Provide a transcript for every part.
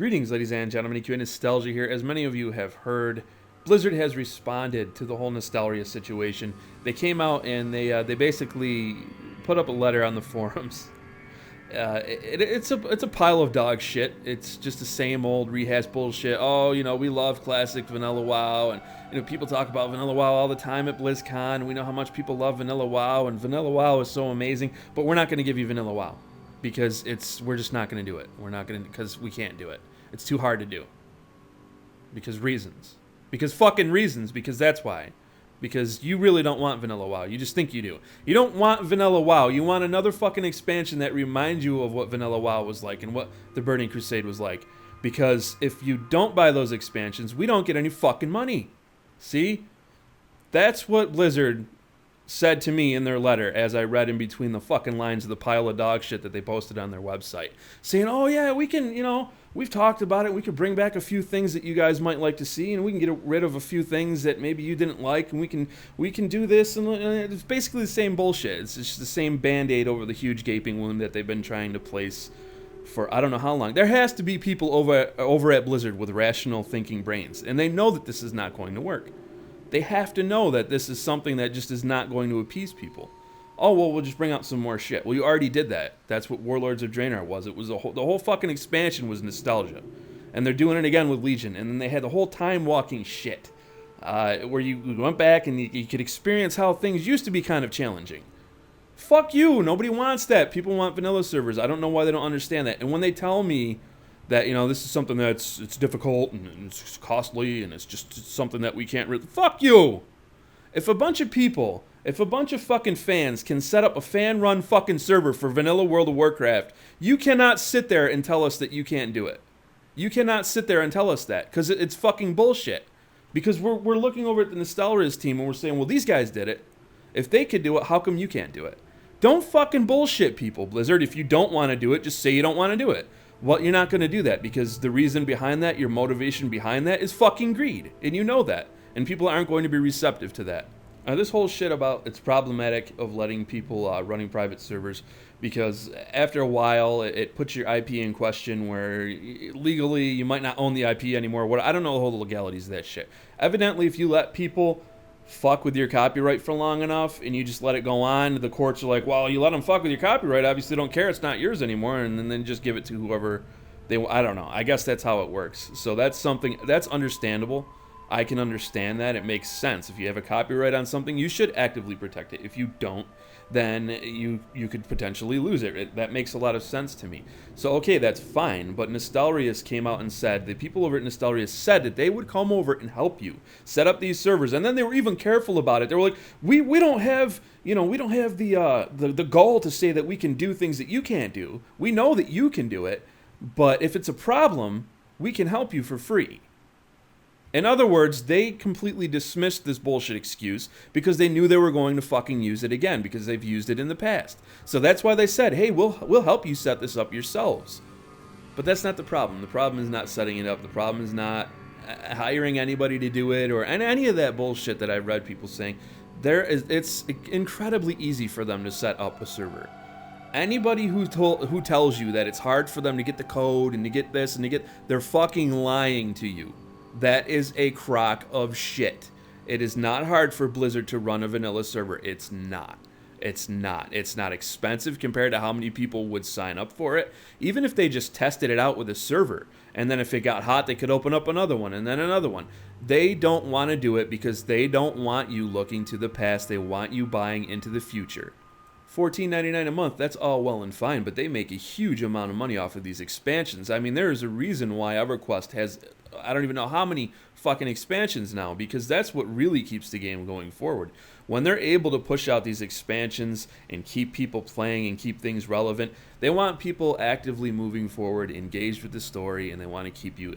Greetings, ladies and gentlemen. EQ Nostalgia here. As many of you have heard, Blizzard has responded to the whole Nostalrius situation. They came out and they basically put up a letter on the forums. It's a pile of dog shit. It's just the same old rehash bullshit. Oh, we love classic Vanilla WoW, and people talk about Vanilla WoW all the time at BlizzCon. We know how much people love Vanilla WoW, and Vanilla WoW is so amazing. But we're not going to give you Vanilla WoW because we're just not going to do it. We're not going to because we can't do it. It's too hard to do. Because reasons. Because fucking reasons. Because that's why. Because you really don't want Vanilla WoW. You just think you do. You don't want Vanilla WoW. You want another fucking expansion that reminds you of what Vanilla WoW was like and what the Burning Crusade was like. Because if you don't buy those expansions, we don't get any fucking money. See? That's what Blizzard said to me in their letter as I read in between the fucking lines of the pile of dog shit that they posted on their website. Saying, oh yeah, we can, we've talked about it. We could bring back a few things that you guys might like to see, and we can get rid of a few things that maybe you didn't like, and we can do this. And it's basically the same bullshit. It's just the same Band-Aid over the huge gaping wound that they've been trying to place for I don't know how long. There has to be people over at Blizzard with rational thinking brains, and they know that this is not going to work. They have to know that this is something that just is not going to appease people. Oh, well, we'll just bring out some more shit. Well, you already did that. That's what Warlords of Draenor was. It was the whole fucking expansion was nostalgia. And they're doing it again with Legion. And then they had the whole time walking shit. Where you went back and you could experience how things used to be kind of challenging. Fuck you. Nobody wants that. People want vanilla servers. I don't know why they don't understand that. And when they tell me that, this is something that's it's difficult and it's costly and it's just something that we can't really... Fuck you! If a bunch of fucking fans can set up a fan-run fucking server for vanilla World of Warcraft, you cannot sit there and tell us that you can't do it. You cannot sit there and tell us that, because it's fucking bullshit. Because we're looking over at the Nostalrius team and we're saying, well, these guys did it. If they could do it, how come you can't do it? Don't fucking bullshit people, Blizzard. If you don't want to do it, just say you don't want to do it. Well, you're not going to do that, because the reason behind that, your motivation behind that, is fucking greed. And you know that. And people aren't going to be receptive to that. This whole shit about it's problematic of letting people running private servers, because after a while it puts your IP in question where legally you might not own the IP anymore. I don't know the whole legalities of that shit. Evidently, if you let people fuck with your copyright for long enough and you just let it go on, the courts are like, well, you let them fuck with your copyright, obviously don't care, it's not yours anymore, and then just give it to whoever I don't know. I guess that's how it works. So that's understandable. I can understand that. It makes sense. If you have a copyright on something, you should actively protect it. If you don't, then you could potentially lose it. That makes a lot of sense to me. So, okay, that's fine. But Nostalrius came out and said, the people over at Nostalrius said that they would come over and help you set up these servers. And then they were even careful about it. They were like, we don't have, we don't have the gall to say that we can do things that you can't do. We know that you can do it. But if it's a problem, we can help you for free. In other words, they completely dismissed this bullshit excuse because they knew they were going to fucking use it again, because they've used it in the past. So that's why they said, hey, we'll help you set this up yourselves. But that's not the problem. The problem is not setting it up. The problem is not hiring anybody to do it or any of that bullshit that I've read people saying. It's incredibly easy for them to set up a server. Anybody who tells you that it's hard for them to get the code and to get this and they're fucking lying to you. That is a crock of shit. It is not hard for Blizzard to run a vanilla server. It's not. It's not. It's not expensive compared to how many people would sign up for it. Even if they just tested it out with a server, and then if it got hot, they could open up another one, and then another one. They don't want to do it because they don't want you looking to the past. They want you buying into the future. $14.99 a month, that's all well and fine, but they make a huge amount of money off of these expansions. I mean, there is a reason why EverQuest has, I don't even know how many fucking expansions now, because that's what really keeps the game going forward. When they're able to push out these expansions and keep people playing and keep things relevant, they want people actively moving forward, engaged with the story, and they want to keep you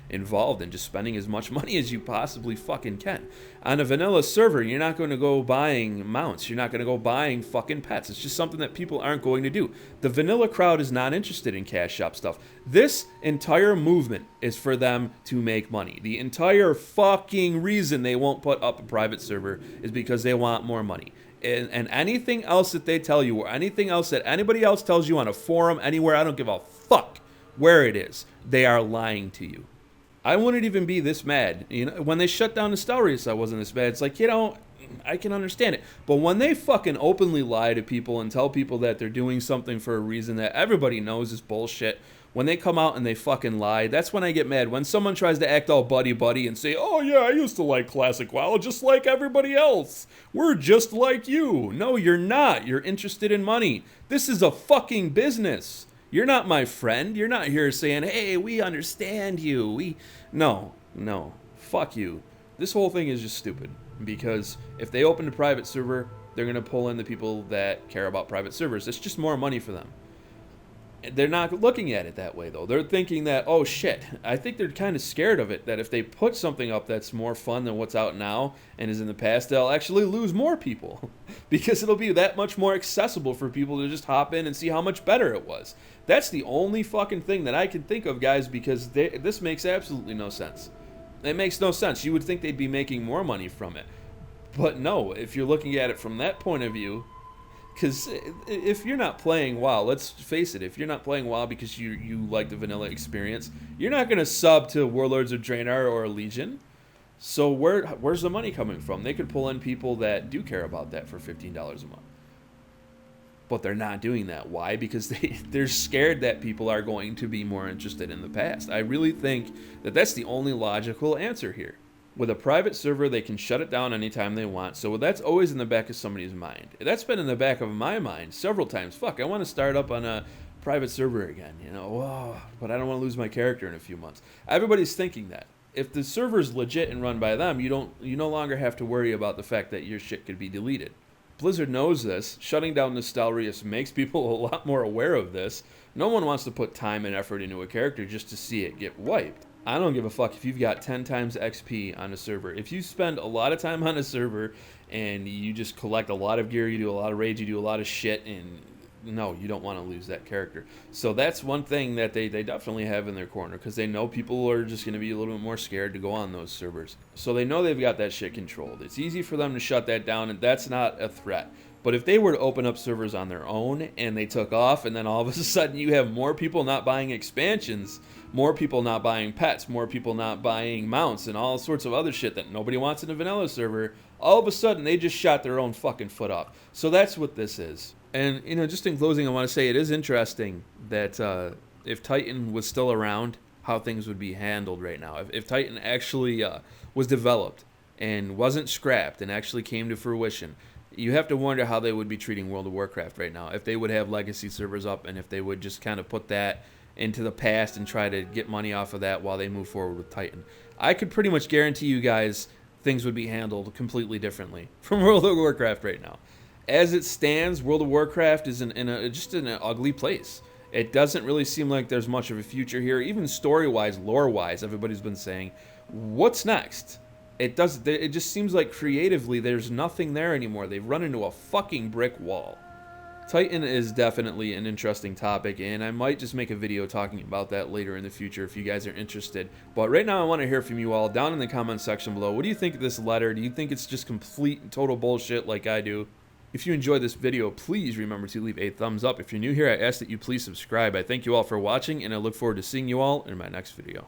involved in just spending as much money as you possibly fucking can. On a vanilla server, you're not going to go buying mounts. You're not going to go buying fucking pets. It's just something that people aren't going to do. The vanilla crowd is not interested in cash shop stuff. This entire movement is for them to make money. The entire fucking reason they won't put up a private server is because they want more money. And anything else that they tell you, or anything else that anybody else tells you on a forum, anywhere, I don't give a fuck where it is. They are lying to you. I wouldn't even be this mad. You know, when they shut down Nostalrius, I wasn't this bad. It's like, you know, I can understand it. But when they fucking openly lie to people and tell people that they're doing something for a reason that everybody knows is bullshit, when they come out and they fucking lie, that's when I get mad. When someone tries to act all buddy-buddy and say, oh yeah, I used to like Classic WoW just like everybody else. We're just like you. No, you're not. You're interested in money. This is a fucking business. You're not my friend. You're not here saying, hey, we understand you. No. Fuck you. This whole thing is just stupid. Because if they open a private server, they're going to pull in the people that care about private servers. It's just more money for them. They're not looking at it that way, though. They're thinking that, oh, shit. I think they're kind of scared of it, that if they put something up that's more fun than what's out now and is in the past, they'll actually lose more people. Because it'll be that much more accessible for people to just hop in and see how much better it was. That's the only fucking thing that I can think of, guys, because this makes absolutely no sense. It makes no sense. You would think they'd be making more money from it. But no, if you're looking at it from that point of view, because if you're not playing WoW, let's face it, if you're not playing WoW because you like the vanilla experience, you're not going to sub to Warlords of Draenor or Legion. So where's the money coming from? They could pull in people that do care about that for $15 a month. But they're not doing that. Why? Because they're scared that people are going to be more interested in the past. I really think that that's the only logical answer here. With a private server, they can shut it down anytime they want. So that's always in the back of somebody's mind. That's been in the back of my mind several times. Fuck, I want to start up on a private server again, you know. Whoa, but I don't want to lose my character in a few months. Everybody's thinking that. If the server's legit and run by them, you no longer have to worry about the fact that your shit could be deleted. Blizzard knows this. Shutting down Nostalrius makes people a lot more aware of this. No one wants to put time and effort into a character just to see it get wiped. I don't give a fuck if you've got 10 times XP on a server. If you spend a lot of time on a server and you just collect a lot of gear, you do a lot of raids, you do a lot of shit, and no, you don't want to lose that character. So that's one thing that they definitely have in their corner, because they know people are just going to be a little bit more scared to go on those servers. So they know they've got that shit controlled. It's easy for them to shut that down, and that's not a threat. But if they were to open up servers on their own and they took off, and then all of a sudden you have more people not buying expansions, more people not buying pets, more people not buying mounts, and all sorts of other shit that nobody wants in a vanilla server, all of a sudden they just shot their own fucking foot off. So that's what this is. And, you know, just in closing, I want to say it is interesting that if Titan was still around, how things would be handled right now. If Titan actually was developed and wasn't scrapped and actually came to fruition, you have to wonder how they would be treating World of Warcraft right now. If they would have legacy servers up, and if they would just kind of put that into the past and try to get money off of that while they move forward with Titan. I could pretty much guarantee you guys things would be handled completely differently from World of Warcraft right now. As it stands, World of Warcraft is just in an ugly place. It doesn't really seem like there's much of a future here. Even story-wise, lore-wise, everybody's been saying, what's next? It just seems like creatively there's nothing there anymore. They've run into a fucking brick wall. Titan is definitely an interesting topic, and I might just make a video talking about that later in the future if you guys are interested. But right now I want to hear from you all down in the comment section below. What do you think of this letter? Do you think it's just complete and total bullshit like I do? If you enjoyed this video, please remember to leave a thumbs up. If you're new here, I ask that you please subscribe. I thank you all for watching, and I look forward to seeing you all in my next video.